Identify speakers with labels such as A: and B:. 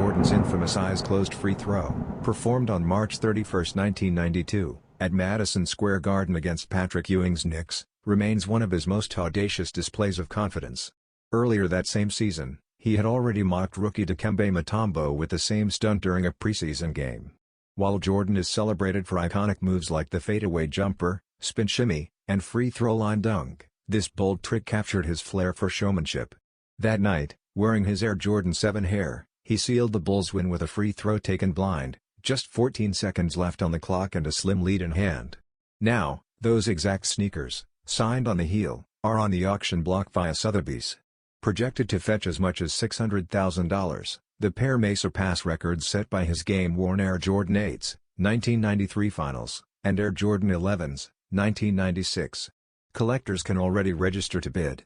A: Jordan's infamous eyes-closed free throw, performed on March 31, 1992, at Madison Square Garden against Patrick Ewing's Knicks, remains one of his most audacious displays of confidence. Earlier that same season, he had already mocked rookie Dikembe Mutombo with the same stunt during a preseason game. While Jordan is celebrated for iconic moves like the fadeaway jumper, spin-shimmy, and free throw line dunk, this bold trick captured his flair for showmanship. That night, wearing his Air Jordan 7 Hare, he sealed the Bulls' win with a free throw taken blind, just 14 seconds left on the clock and a slim lead in hand. Now, those exact sneakers, signed on the heel, are on the auction block via Sotheby's. Projected to fetch as much as $600,000, the pair may surpass records set by his game-worn Air Jordan 8s, 1993 finals, and Air Jordan 11s, 1996. Collectors can already register to bid.